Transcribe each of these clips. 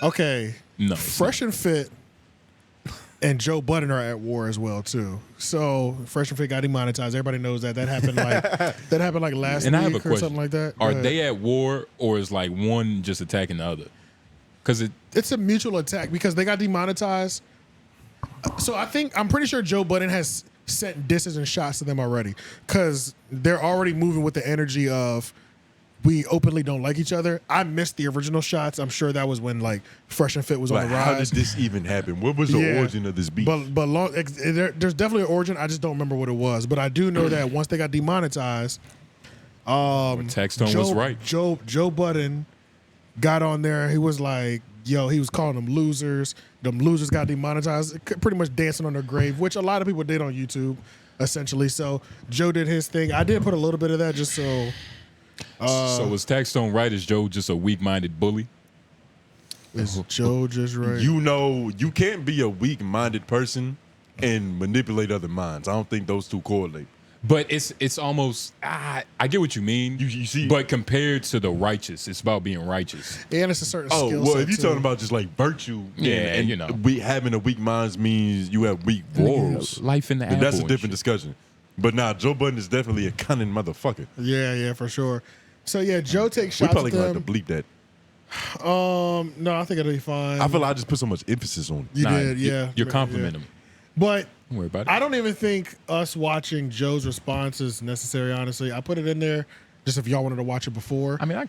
Okay. No. Fresh and Fit and Joe Budden are at war as well too. So Fresh and Fit got demonetized. Everybody knows that. That happened like last And I have a week or question. something like that. Are they at war, or is like one just attacking the other? Because it's a mutual attack because they got demonetized. So I'm pretty sure Joe Budden has sent disses and shots to them already because they're already moving with the energy of we openly don't like each other. I missed the original shots. I'm sure that was when like Fresh and Fit was on the rise. How did this even happen? What was the origin of this beef? But there's definitely an origin. I just don't remember what it was. But I do know that once they got demonetized, Taxstone was right. Joe Budden got on there. He was like, yo, he was calling them losers. Them losers got demonetized, pretty much dancing on their grave, which a lot of people did on YouTube, essentially. So Joe did his thing. I did put a little bit of that just so. So was Taxstone right? Is Joe just a weak-minded bully? Is Joe just right? You know, you can't be a weak-minded person and manipulate other minds. I don't think those two correlate. But it's almost I get what you mean. You see, but compared to the righteous, it's about being righteous. And it's a certain skill set. Oh, well, if you're talking about just like virtue, and you know, having a weak mind means you have weak morals. Life in the apple. That's a different discussion. But nah, Joe Budden is definitely a cunning motherfucker. Yeah, for sure. So yeah, Joe takes shots. We probably at gonna them. have to bleep that. No, I think it'll be fine. I feel like I just put so much emphasis on it. You did, yeah. You're complimenting him. But don't worry about it. I don't even think us watching Joe's response is necessary, honestly. I put it in there just if y'all wanted to watch it before. I mean,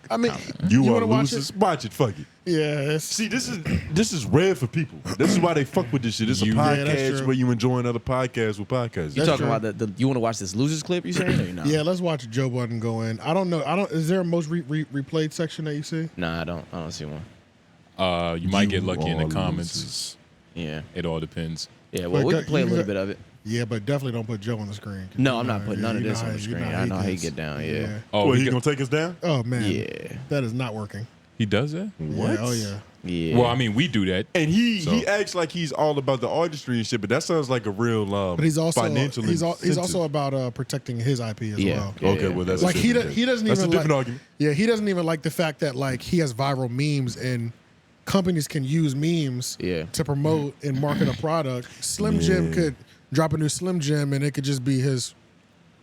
you wanna are losers. Watch it, fuck it. Yeah. See, this is rare for people. This is why they fuck with this shit. It's a podcast where you enjoying other podcasts with podcasts. You talking about the you want to watch this losers clip? You saying or not? Yeah, let's watch Joe Budden go in. I don't know. Is there a most replayed section that you see? Nah, I don't see one. You might get lucky in the comments. Losers. Yeah, it all depends. Yeah, well, we can play a little bit of it. Yeah, but definitely don't put Joe on the screen. No, I'm not putting none of this on the screen. I know how he get down. Yeah. Oh, he's gonna take us down? Oh man. Yeah. That is not working. He does that? What? Yeah, oh yeah. Yeah. Well, I mean, we do that, and he acts like he's all about the artistry and shit. But that sounds like a real but he's also financial. He's also about protecting his IP as well. Okay, well that's like he doesn't that's even a different like, argument. Yeah, he doesn't even like the fact that like he has viral memes and companies can use memes to promote and market a product. Slim Jim could drop a new Slim Jim and it could just be his.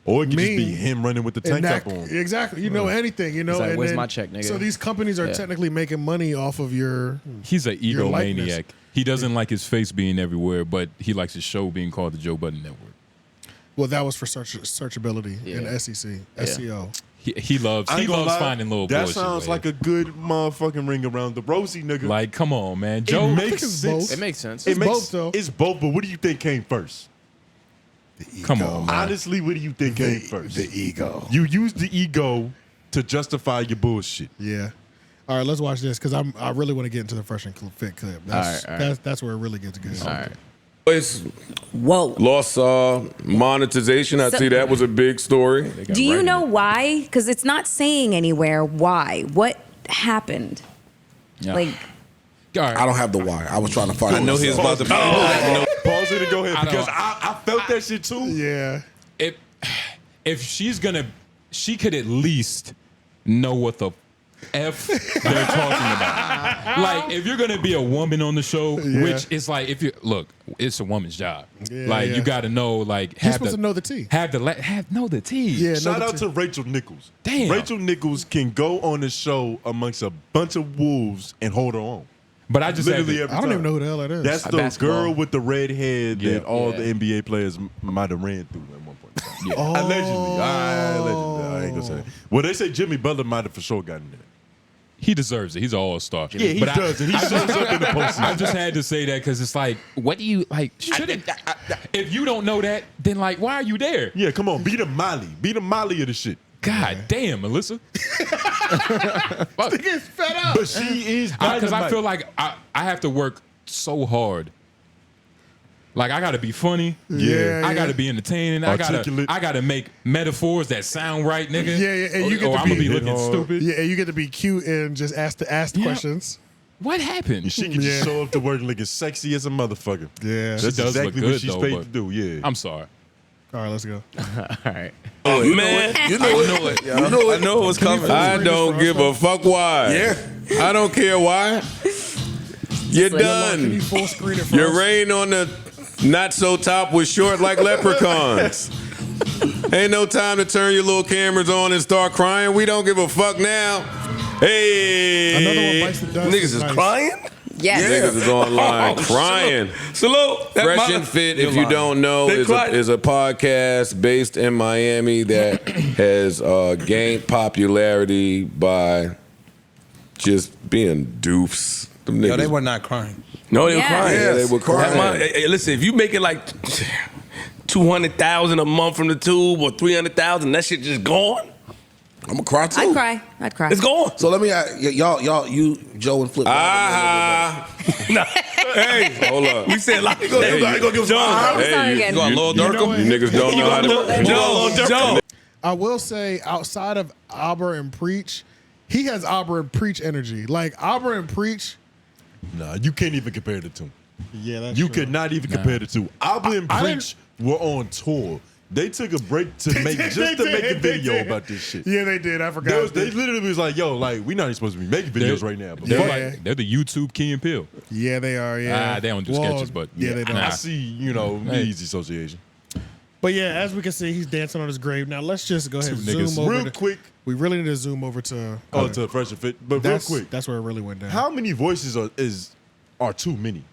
Or it could just be him running with the tank top on. Exactly. You know, anything, you know. It's like, and where's then, my check, nigga? So these companies are technically making money off of your. He's an egomaniac. likeness. He doesn't like his face being everywhere, but he likes his show being called the Joe Budden Network. Well, that was for searchability and SEO. He loves finding little that bullshit. That sounds like a good motherfucking ring around the rosy, nigga. Like, come on, man. Joe, it makes sense. It makes sense. It's both, though. It's both, but what do you think came first? Come on, man. Honestly, what do you think came first? The ego. You use the ego to justify your bullshit. Yeah. All right, let's watch this because I really want to get into the Fresh and Fit clip. That's where it really gets good. All right. Whoa. Lost monetization. I see that was a big story. Do you know why? Because it's not saying anywhere why. What happened? Yeah. Like, I don't have the why. I was trying to find. I know he was about to. Pause it and go ahead because I felt that shit too. Yeah. If she's gonna, she could at least know what the F they're talking about. Like, if you're gonna be a woman on the show, which is like, if you look, it's a woman's job. You got to know, like, you're supposed to know the tea. Know the tea. Yeah. Shout out to Rachel Nichols. Damn. Rachel Nichols can go on the show amongst a bunch of wolves and hold her own. But I just literally every I don't time. even know who the hell that is. That's the basketball. girl with the red hair that all the NBA players might have ran through at one point in time. Allegedly. I ain't gonna say that. Well, they say Jimmy Butler might have for sure gotten there. He deserves it. He's an all-star. Yeah, he does. And he shows up in the postseason. I just had to say that because it's like, what do you, like, if you don't know that, then, like, why are you there? Yeah, come on. Be the Molly. Be the Molly of the shit. God damn, Melissa. Fuck. Gets fed up. But she is Because I feel like I have to work so hard. Like, I got to be funny. Yeah. I got to be entertaining. I got to make metaphors that sound right, nigga. Yeah. And you get to I'm going to be looking stupid. Yeah, and you get to be cute and just ask the questions. What happened? She can just show up to work looking sexy as a motherfucker. Yeah. That's She does exactly look good, what she's though, paid but- to do. Yeah. I'm sorry. All right, let's go. All right. Man, I know it was coming. I don't give a fuck why. Yeah. I don't care why. You're Like, done. Can you full screen it for Your us? reign on the not so top was short like leprechauns. Ain't no time to turn your little cameras on and start crying. We don't give a fuck now. Hey. Another one bites the dust. Niggas is Nice. crying? Yes. Niggas is online crying. Salute. That's Fresh my- and Fit, You're if you lying. don't know, They cried. is a podcast based in Miami that has gained popularity by just being doofs. Them Yo, they niggas- were not crying. No, they were Yeah. crying. Yeah, they were That's my- crying. hey, listen, if you make it like 200,000 a month from the tube or 300,000, that shit just gone. I'm gonna cry too. I'd cry. It's gone. So let me ask y'all, you, Joe and Flip. Nah. Hey, Hold up. we said like, You gonna give us John. What song you, again? You going Lil You know Durk? what? you niggas don't know how to. Joe. I will say, outside of Auburn and Preach, he has Auburn and Preach energy. Like Auburn and Preach. Nah, you can't even compare the two. Yeah, that's You true. could not even compare the two. Aubrey and I Preach were on tour. They took a break to make a video about this shit. Yeah, they did. I forgot. They literally was like, "Yo, like we not even supposed to be making videos right now." But They're, fuck, Yeah. they're the YouTube Key and Peele. Yeah, they are. Yeah, They don't do sketches, but yeah, they don't. Nah. I see, you know, Hey. easy association. But yeah, as we can see, he's dancing on his grave. Now let's just go ahead and Two niggas. zoom over. Real quick. We really need to zoom over to. To Fresh and Fit, but real that's quick, That's where it really went down. how many voices are too many?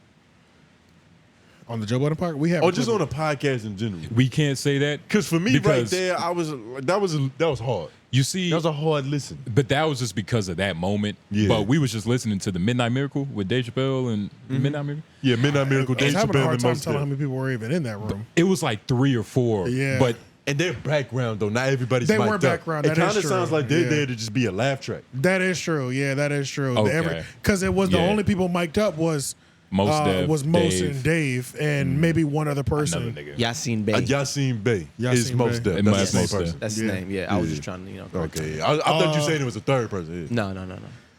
On the Joe Budden Park, we have. Or just on a podcast in general? We can't say that Because for me, right because there, that was hard. You see, That was a hard listen. but that was just because of that moment. Yeah. But we was just listening to the Midnight Miracle with Dave Chappelle and Midnight Miracle. Yeah, Midnight Miracle, I was Dave having a Chappelle, hard and time most telling how many people were even in that room. It was like 3 or 4. Yeah. But And their background, though, not everybody's They mic'd were up. background, It that is kind of true. sounds like they're Yeah. there to just be a laugh track. That is true. Yeah, that is true. Okay. Because it was the Yeah. only people mic'd up was Mos Def, was Mos Dave. and Dave and maybe one other person. another nigga. Yasin Bey. Yasin Bey is Yasin most Bey. deaf. And That's Mos the same Def. person. That's his Yeah. name. Yeah, I was Yeah. just trying to, correct Okay, I thought you saying it was a third person. you. No.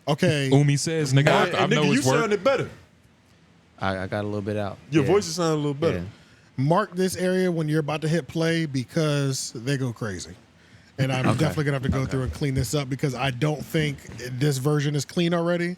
Okay. Umi says, nigga, I And know nigga, you his word. sounded better. I got a little bit out. Your Yeah. voices sound a little better. Yeah. Mark this area when you're about to hit play because they go crazy. And I'm definitely going to have to go through and clean this up because I don't think this version is clean already.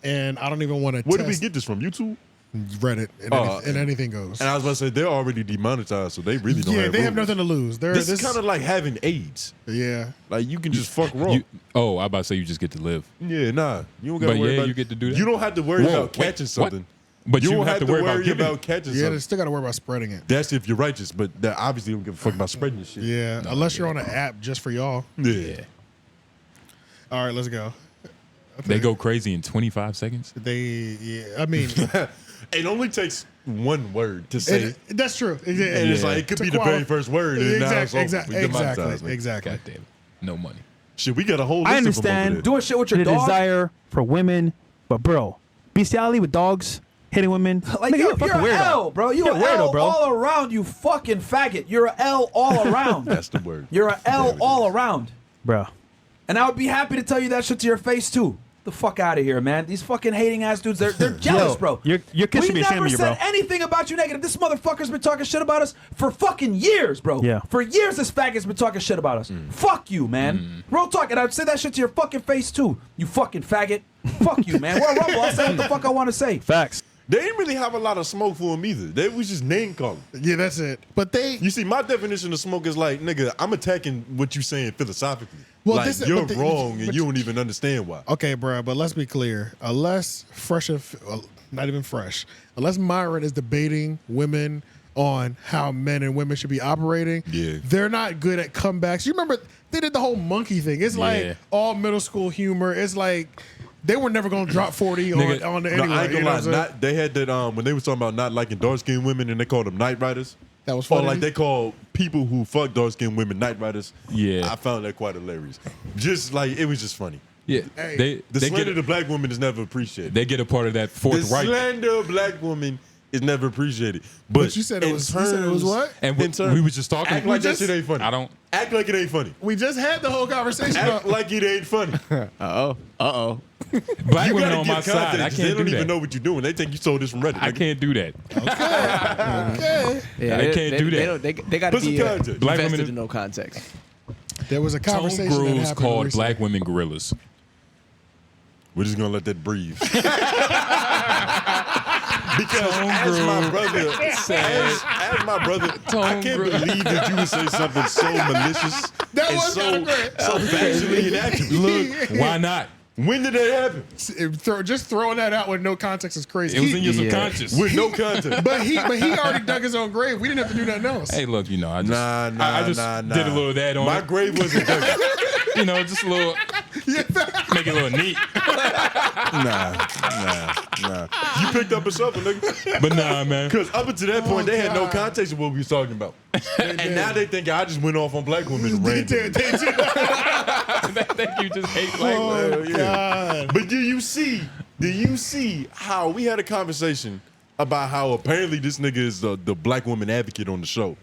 And I don't even want to Where did we get this from? YouTube? Reddit and, and anything goes. And I was about to say they're already demonetized, so they really don't Yeah, have they have rules. nothing to lose. This is kind of like having AIDS. Yeah. Like you can just fuck raw. You, oh, I about to say you just get to live. Yeah, nah. You don't got to But worry yeah, about you get to do that. You don't have to worry Whoa, about wait, catching what? something. But you don't have to worry about giving it. catching Yeah, they something. still got to worry about spreading it. That's if you're righteous, but that obviously don't give a fuck about spreading this shit. Yeah, unless you're on an app just for y'all. Yeah. All right, let's go. They go crazy in 25 seconds. I mean, It only takes one word to say. that's true. And it's like it could be the very first word. And now it's over. We demonetized, man. Exactly. God damn it. No money. Shit, we got a whole list I of them over understand there. Doing shit with your the dog. desire for women, but bro, bestiality with dogs, hitting women, Like nigga, you're a fucking an weirdo. L, bro. You're You're an a weirdo, L bro. all around. You fucking faggot. You're an L all around. That's the word. You're an L all around. Bro. And I would be happy to tell you that shit to your face too. The fuck out of here, man. These fucking hating ass dudes, they're jealous, Yo, bro. your kids should be ashamed of you, We never bro. said anything about you negative. This motherfucker's been talking shit about us for fucking years, bro. Yeah. For years, this faggot's been talking shit about us. Fuck you, man. Real talk, and I'd say that shit to your fucking face too. You fucking faggot. Fuck you, man. We're a Rumble. I'll say what the fuck I want to say. Facts. They didn't really have a lot of smoke for them either. They was just name calling. Yeah, that's it. But You see, my definition of smoke is like, nigga, I'm attacking what you saying philosophically. Well, like, this- you're but the- wrong but- and you don't even understand why. Okay, bro, but let's be clear. Unless not even fresh, unless Myron is debating women on how men and women should be operating, Yeah. they're not good at comebacks. You remember they did the whole monkey thing. It's Yeah. like all middle school humor. It's like they were never going to drop 40 Nigga, on the No, anyway. I ain't you gonna know lie. what I'm saying? They had that when they was talking about not liking dark skinned women and they called them night riders. That was Or funny. like they call people who fuck dark skinned women night riders. Yeah. I found that quite hilarious. Just like it was just funny. Yeah. Hey, The they slander get of the black woman is never appreciated. they get a part of that The fourth right. slander of black woman is never appreciated. But you said it in was- you said it was what? And in we was just talking. Act like that just- shit ain't funny. I don't. Act like it ain't funny. We just had the whole conversation. Act like it ain't funny. Uh-oh. Black You women gotta on give my side. I context. They can't don't do even that. know what you're doing. They think you stole this from Reddit. I can't do that. Okay. Yeah, I can't do that. They got to Put some be context. Black invested women- in no context. There was a Tone conversation that Grooves happened called recently. black women gorillas. We're just gonna let that breathe. Because as my brother, as my brother, I can't believe that you would say something so malicious That and was so great. factually inaccurate. Look, why not? When did that happen? Just throwing that out with no context is crazy. It was in your subconscious. With no context. But he already dug his own grave. We didn't have to do nothing else. Hey, look, you know, I just did a little of that on My it. grave wasn't dug. You know, just a little, make it a little neat. Nah. You picked up a shovel, nigga. But nah, man. Because up until that point, they had no context of what we was talking about. And now they think I just went off on black women and ran. They think you just hate black women. Yeah. But do you see how we had a conversation about how apparently this nigga is the black woman advocate on the show?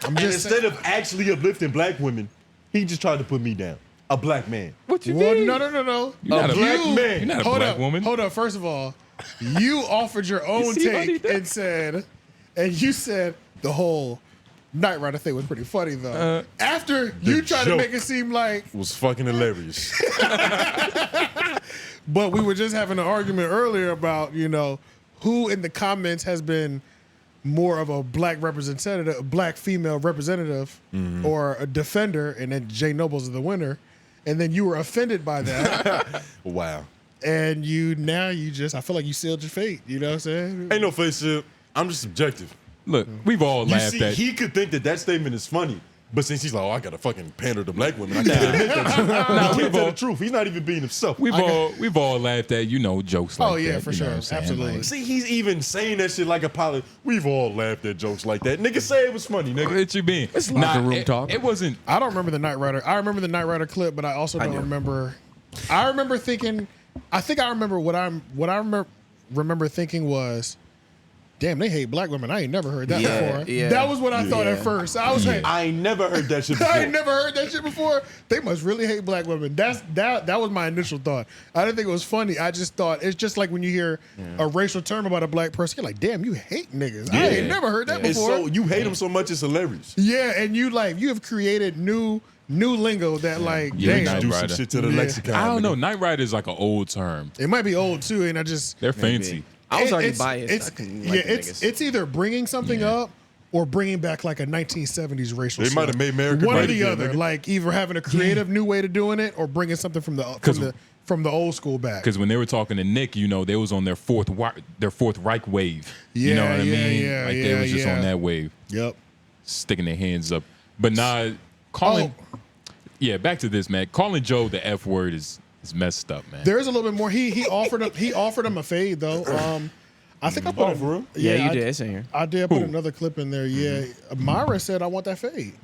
And instead of actually uplifting black women, he just tried to put me down. A black man. What you mean? No. You're not a black man. You're not a Hold black up, woman. Hold up. First of all, you offered your own see what he take did? you said the whole Knight Rider thing was pretty funny though. After you tried to joke make it seem like, was fucking hilarious. but we were just having an argument earlier about, you know, who in the comments has been more of a black female representative or a defender, and then Jay Nobles is the winner. And then you were offended by that. Wow. And I feel like you sealed your fate. You know what I'm saying? Ain't no face shit. I'm just subjective. Look, we've all You laughed see, at. he could think that statement is funny. But since he's like, oh, I gotta fucking pander to black women, I can't admit that. He can't tell the truth. He's not even being himself. We've all laughed at, you know, jokes like that. Oh yeah, for you know sure, what I'm saying? absolutely. Like, See, he's even saying that shit like a pilot. We've all laughed at jokes like that. Nigga, say it was funny, nigga. what you mean? It's locker room talk. It wasn't. I don't remember the Knight Rider. I remember the Knight Rider clip, but I also don't remember. I remember thinking. I think I remember what I remember thinking was, damn, they hate black women. I ain't never heard that before. Yeah. That was what I thought at first. I was like, I ain't never heard that shit before. I ain't never heard that shit before. They must really hate black women. That was my initial thought. I didn't think it was funny. I just thought it's just like when you hear a racial term about a black person, you're like, damn, you hate niggas. I ain't never heard that It's before. so you hate him so much, it's hilarious. Yeah, and you have created new lingo that like Yeah, damn. Knight Do some Rider. shit to the lexicon. I don't know. nigga. Knight Rider is like an old term. It might be old too, and I just They're fancy. I was already it's- biased. It's, I couldn't yeah, like the it's niggas. it's either bringing something up or bringing back like a 1970s racial. They might have slur. made America one or great the again, other. nigga. Like either having a creative new way to doing it or bringing something from the old school back. Because when they were talking to Nick, you know, they was on their fourth Reich wave. You know Yeah, what I mean? yeah, Like they was just yeah. on that wave, Yep. sticking their hands up. But nah, calling. Yeah, back to this, man. Calling Joe the F word is messed up, man. There is a little bit more. He offered him a fade though. I think I put for real? Yeah, you I- did. It's in here. I did put another clip in there. Yeah, Myron said I want that fade.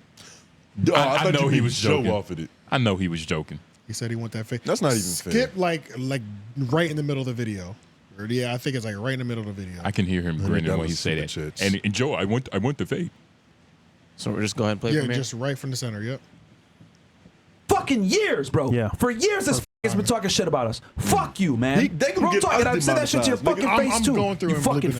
Oh, I thought know you he mean was Joe joking. offered it. I know he was joking. He said he want that fade. That's not even fair. Skip like right in the middle of the video. Or, yeah, I think it's like right in the middle of the video. I can hear him think grinning that when he was say that. Super Chits. And Joe, I want the fade. So we're just go ahead and play Yeah, from here. just right from the center. Yep. Fucking years, bro. Yeah. For years, this has been talking shit about us. Fuck you, man. They gonna Real get talk, us and I said that shit to your demonetized, fucking nigga. face I'm too. going through you and fucking blipping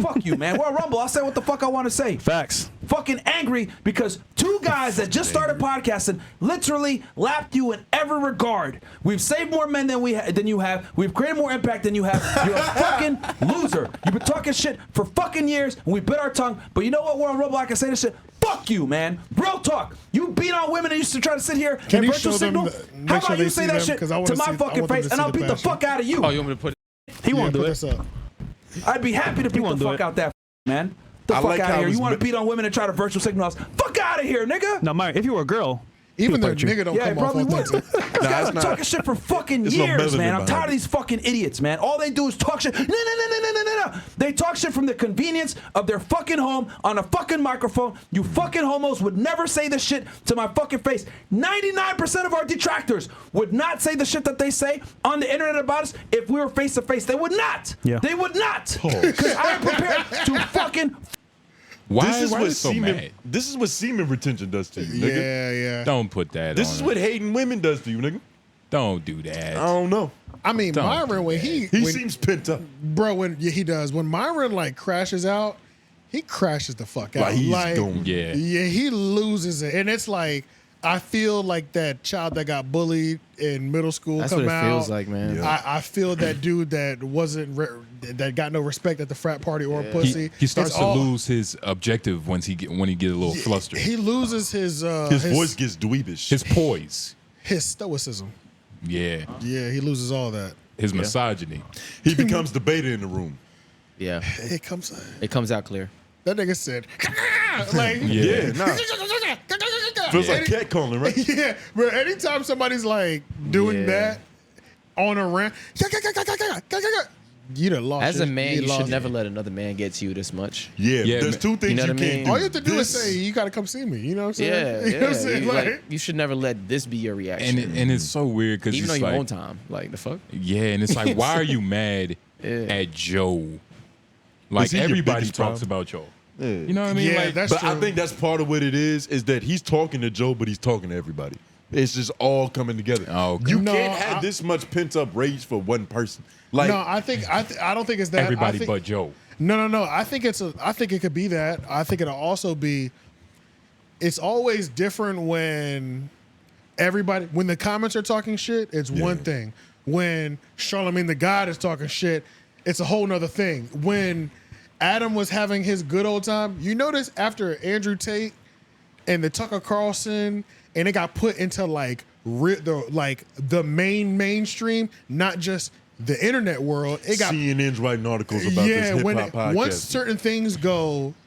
fuck you, man. We're on Rumble. I'll say what the fuck I want to say. Facts. Fucking angry because two guys that just started podcasting literally lapped you in every regard. We've saved more men than you have. We've created more impact than you have. You're a fucking loser. You've been talking shit for fucking years, and we bit our tongue. But you know what? We're on Rumble. I can say this shit. Fuck you, man. Real talk. You beat on women and used to try to sit here Can and you virtual show them signal. make How sure about they you see say that them? shit 'Cause I wanna to my see- I fucking want them face, to and see I'll the beat the passion. fuck out of you. Oh, you want me to put it? He won't do put it. this up. I'd be happy to beat the won't do fuck it. out that man. The I fuck like out how of it here. was You want to mi- beat on women and try to virtual signal us? Fuck out of here, nigga. Now, Myron, if you were a girl, Even he'll their fight you. nigga don't Yeah, it come off probably would. authentic. These guys it's been not- talking shit for fucking There's no years, melanin man. I'm behind tired of it. these fucking idiots, man. All they do is talk shit. No. They talk shit from the convenience of their fucking home on a fucking microphone. You fucking homos would never say this shit to my fucking face. 99% of our detractors would not say the shit that they say on the internet about us if we were face to face. They would not. Yeah. They would not. Because I am prepared to fucking. Why? This is why what is so semen. mad? This is what semen retention does to you, nigga. Yeah. Don't put that. This on is him. what hating women does to you, nigga. Don't do that. I don't know. I mean, Don't Myron when He when, seems pent up. bro he does when Myron like crashes out, he crashes the fuck out. Like he's doomed. Yeah. Yeah, he loses it, and it's like I feel like that child that got bullied in middle school That's come what it out. feels like, man. I feel that dude that that got no respect at the frat party or pussy. He starts to lose his objective when he get a little flustered. He loses his voice gets dweebish. His poise. His stoicism. Yeah. Yeah, he loses all that. His misogyny. He becomes the beta in the room. Yeah. It comes out clear. That nigga said, like, Yeah, nah. Feels like catcalling, right? Yeah, but anytime somebody's like doing that on a rant, you done lost. As a man, you should lost. never let another man get to you this much. Yeah, there's two things You know you what I can't mean? do. All you have to do is say, you got to come see me. You know what I'm saying? Yeah, You know what I'm saying? You, Like, you should never let this be your reaction. And it's so weird because even it's on your like, own time, like the fuck. Yeah, and it's like, why are you mad at Joe? Like he your everybody biggest talks problem? about Joe. Yeah. You know what I mean? Yeah, like, that's But I true. think that's part of what it is that he's talking to Joe, but he's talking to everybody. It's just all coming together. Oh, okay. You No, can't have I- this much pent up rage for one person. Like, no, I don't think it's that. everybody I think, but Joe. No. I think it could be that. I think it'll also be. It's always different when when the comments are talking shit. It's one thing. When Charlemagne the God is talking shit, it's a whole nother thing. When Adam was having his good old time, you notice after Andrew Tate and the Tucker Carlson, and it got put into the mainstream, not just the internet world. It got CNN's writing articles about this hip hop podcast. once certain things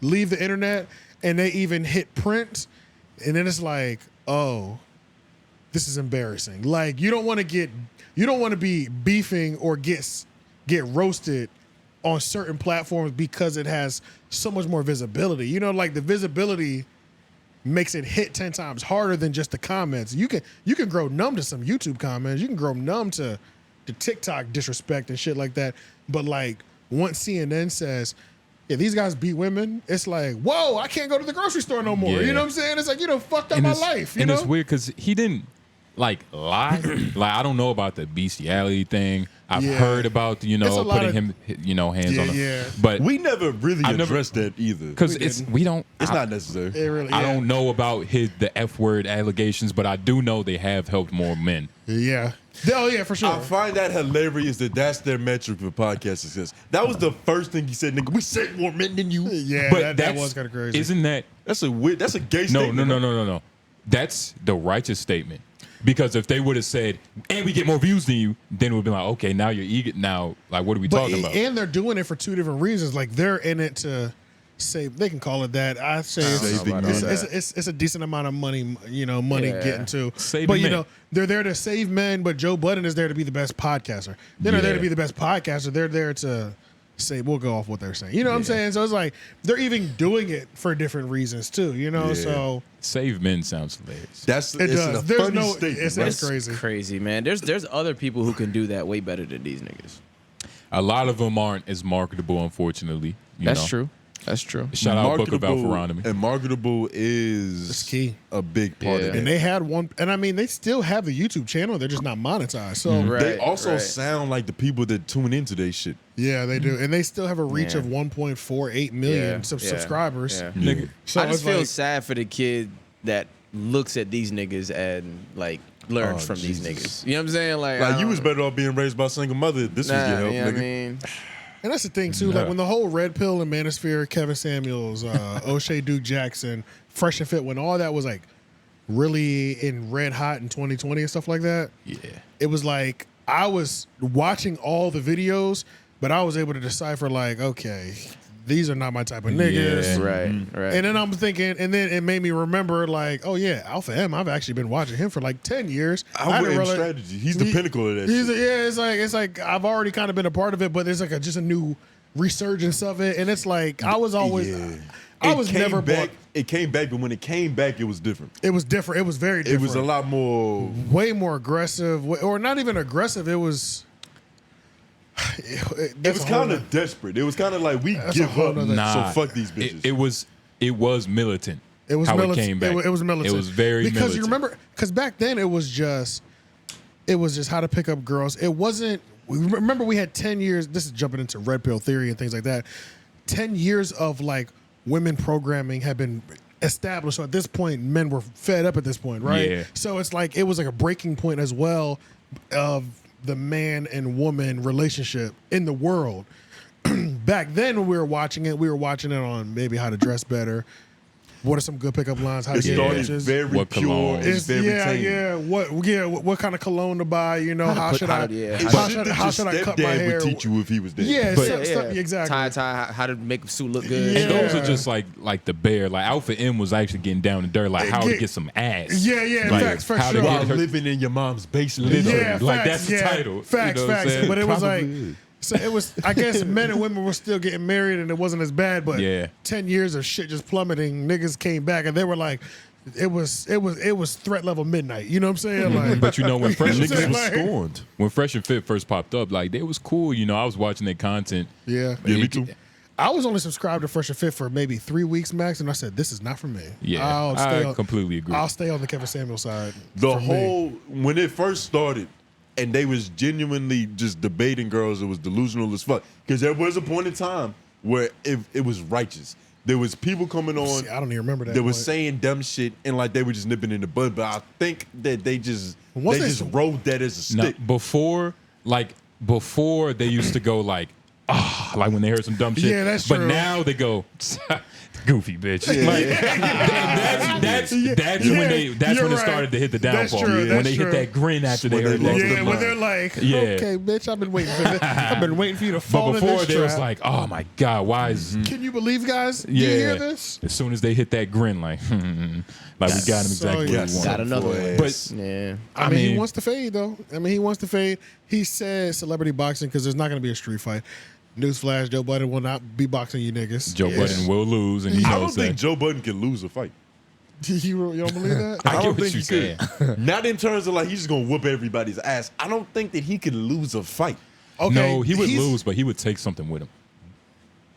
leave the internet and they even hit print, and then it's like, oh, this is embarrassing. Like you don't want to be beefing or get roasted on certain platforms because it has so much more visibility. You know, like the visibility makes it hit 10 times harder than just the comments. You can grow numb to some YouTube comments. You can grow numb to TikTok disrespect and shit like that. But like once CNN says, yeah, these guys beat women, it's like, whoa, I can't go to the grocery store no more. Yeah. You know what I'm saying? It's like, you know, fucked up my life. You and know? it's weird because he didn't like lie. Like I don't know about the bestiality thing. I've Yeah. heard about It's a lot putting of- him hands on him. Yeah. But we never really I've never- addressed that either. because we don't. It's not necessary. It really, I don't know about the F word allegations, but I do know they have helped more men. Yeah. Oh yeah, for sure. I find that hilarious that's their metric for podcast success. That was the first thing he said, nigga. We said more men than you. Yeah, But that that's- was kind of crazy. Isn't that That's a gay no, statement. no. That's the righteous statement. Because if they would have said, and we get more views than you, then it would be like, okay, now you're eager. Now, like, what are we talking about? And they're doing it for two different reasons. Like they're in it to say, they can call it that. I say it's a decent amount of money, getting to. Saving but men. they're there to save men. But Joe Budden is there to be the best podcaster. They're not there to be the best podcaster. They're there to say, we'll go off what they're saying. You know what I'm saying? So it's like they're even doing it for different reasons too. You know, so Save men sounds hilarious. it does. There's no. statement. It's crazy. Crazy, man. There's other people who can do that way better than these niggas. A lot of them aren't as marketable, unfortunately. That's true. That's true. Shout out Book of Alpharonomy. And marketable is key. a big part of Yeah. it. And they had one, and I mean, they still have the YouTube channel. They're just not monetized. So They also sound like the people that tune into their shit. yeah, they do, and they still have a reach Yeah. of 1.48 million subscribers. Yeah. Nigga. So I just it's feel like, sad for the kid that looks at these niggas and like learns from these niggas. You know what I'm saying? Like You was better off being raised by a single mother if this was your help, you know nigga. what I mean? and that's the thing too. Like when the whole Red Pill and Manosphere, Kevin Samuels, O'Shea Duke Jackson, Fresh and Fit, when all that was like really in red hot in 2020 and stuff like that. Yeah. It was like I was watching all the videos, but I was able to decipher like, okay, these are not my type of niggas. Yeah. Right. And then I'm thinking, and then it made me remember, like, oh yeah, Alpha M. I've actually been watching him for like 10 years. I wouldn't strategy. He's the pinnacle of that shit. It's like I've already kind of been a part of it, but there's like just a new resurgence of it, and it's like I was always, I was never back. bought. It came back, but when it came back, it was different. It was different. It was very It different. was a lot more. way more aggressive, or not even aggressive. It was. It was kind of desperate. It was kind of like we That's a give whole up, nother- so fuck these bitches. It was militant. It was how militant. it came back. It was militant. It was very because militant. you remember, because back then it was just how to pick up girls. It wasn't. Remember, we had 10 years. This is jumping into red pill theory and things like that. 10 years of like women programming have been established. So at this point, men were fed up at this point, right? Yeah. So it's like it was like a breaking point as well of the man and woman relationship in the world. Back then when we were watching it on maybe How to Dress Better. What are some good pickup lines? How to It get started bitches? very What pure. cologne? It's very tame. What kind of cologne to buy? You know, how should I cut my hair? Would teach you if he was there. Yeah, But- exactly. Tie, how to make a suit look good. Yeah. And those are just like the bare. Like Outfit M was actually getting down and dirty, like how to get some ass. Yeah, Like, facts, for how to sure. get her- Living in your mom's basement. Literally. Yeah, Like, facts, that's the yeah. title. Facts, You know what I'm facts. saying? But it was like, Probably is. so it was. I guess men and women were still getting married, and it wasn't as bad. But Yeah. 10 years of shit just plummeting. Niggas came back, and they were like, it was threat level midnight. You know what I'm saying? Like, But you know when Fresh and Niggas Fit was Like- scorned. when Fresh and Fit first popped up, like they was cool. You know, I was watching their content. yeah. Yeah, me too. I was only subscribed to Fresh and Fit for maybe 3 weeks max, and I said, "This is not for me." Yeah, I'll I completely agree. I'll stay on the Kevin Samuel side. The for me. whole when it first started, and they was genuinely just debating girls, it was delusional as fuck. Because there was a point in time where it was righteous. There was people coming on. See, I don't even remember that. That was point. saying dumb shit and like they were just nipping in the bud. But I think that they just Once they they just s- rode that as a Now, stick. before they used to go like when they heard some dumb shit. Yeah, that's But true. now they go goofy bitch. Like, that's when You're it right. started to hit the That's downfall. true, when that's they true. hit that grin after they When heard they that. lost Yeah, their when mind. they're like, Yeah. "Okay, bitch, I've been waiting for this. I've been waiting for you to fall But in before this they was trap." like, oh my god, why is Can you believe, guys? Do yeah? you hear this? As soon as they hit that grin, like like we got him exactly So, where we want. Got another one. But Yeah. I mean, he wants to fade, though. He wants to fade. He said celebrity boxing because there's not going to be a street fight. Newsflash, Joe Budden will not be boxing you niggas. Joe Budden will lose, and he I knows don't think that. Joe Budden can lose a fight. You don't believe that? I get don't what think you he could. saying. Not in terms of like he's just gonna whoop everybody's ass. I don't think that he could lose a fight. Okay, No, he would he's- lose, but he would take something with him.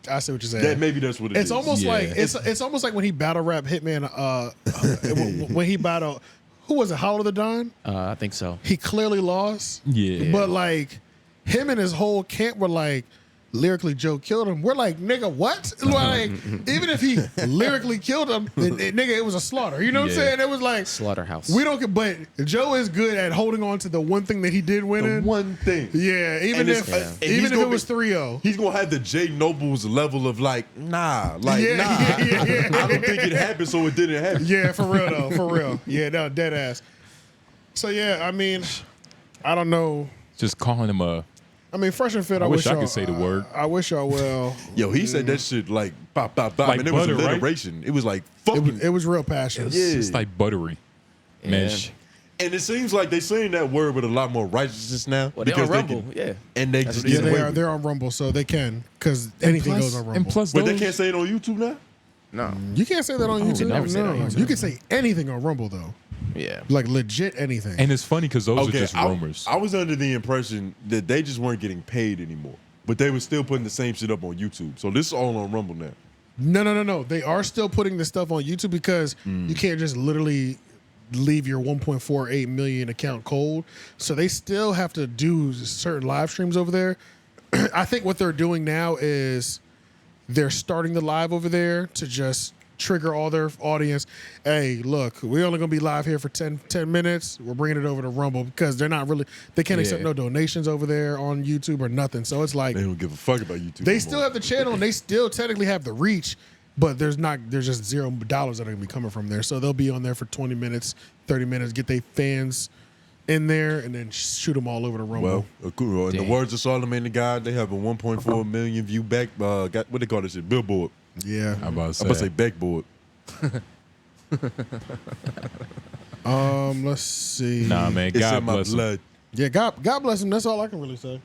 I see what you're saying. That maybe that's what it is. It's almost Yeah. like it's almost like when he battle rap Hitman. When he battled, who was it? Hollow the Don. I think so. He clearly lost. Yeah. But like him and his whole camp were like, lyrically Joe killed him. We're like, nigga, what? Like, even if he lyrically killed him, nigga, it was a slaughter. You know what I'm Yeah. saying? It was like Slaughterhouse. we don't get, but Joe is good at holding on to the one thing that he did win the in. one thing. Yeah, even And if it's- and even he's if gonna it was be- 3-0. He's gonna have the Jay Nobles level of like, nah, like Yeah, nah. yeah. I don't think it happened, so it didn't happen. Yeah, for real though, for real. Yeah, no, dead ass. So yeah, I mean, I don't know. Just calling him a. I mean, Fresh and Fit. I I wish I y'all- could say the word. I wish y'all well. Yo, he said that shit like pop, pop, pop, Like and it butter, was right? alliteration. It was like fucking. It was real passionate. Yeah. It's like buttery mesh. And it seems like they're saying that word with a lot more righteousness now. Well, they on Rumble, yeah. And they That's just what get it Yeah, is. away they are. with it. They're on Rumble, so they can because anything goes on Rumble. And plus, But they those- can't say it on YouTube now? No. You can't say that on YouTube. never say that on No. YouTube. You can say anything on Rumble though, Yeah. like legit anything. and it's funny because those are Okay, just rumors. I was under the impression that they just weren't getting paid anymore. But they were still putting the same shit up on YouTube. So this is all on Rumble now. No. They are still putting this stuff on YouTube because you can't just literally leave your 1.48 million account cold. So they still have to do certain live streams over there. I think what they're doing now is they're starting the live over there to just trigger all their audience. Hey, look, we're only gonna be live here for 10 minutes. We're bringing it over to Rumble because they can't accept Yeah. no donations over there on YouTube or nothing. So it's like They don't give a fuck about YouTube. they no still more. have the channel and they still technically have the reach, but there's just $0 that are gonna be coming from there. So they'll be on there for 20 minutes, 30 minutes, get their fans in there and then shoot them all over the Rumble. Well, in the words of Charlamagne the God, they have a 1.4 million view back. Got what they call this shit? Billboard. Yeah. I'm about to I'm about to say. say backboard. Let's see. Nah, man. It's God in my bless him. blood. Yeah, God bless him. That's all I can really say.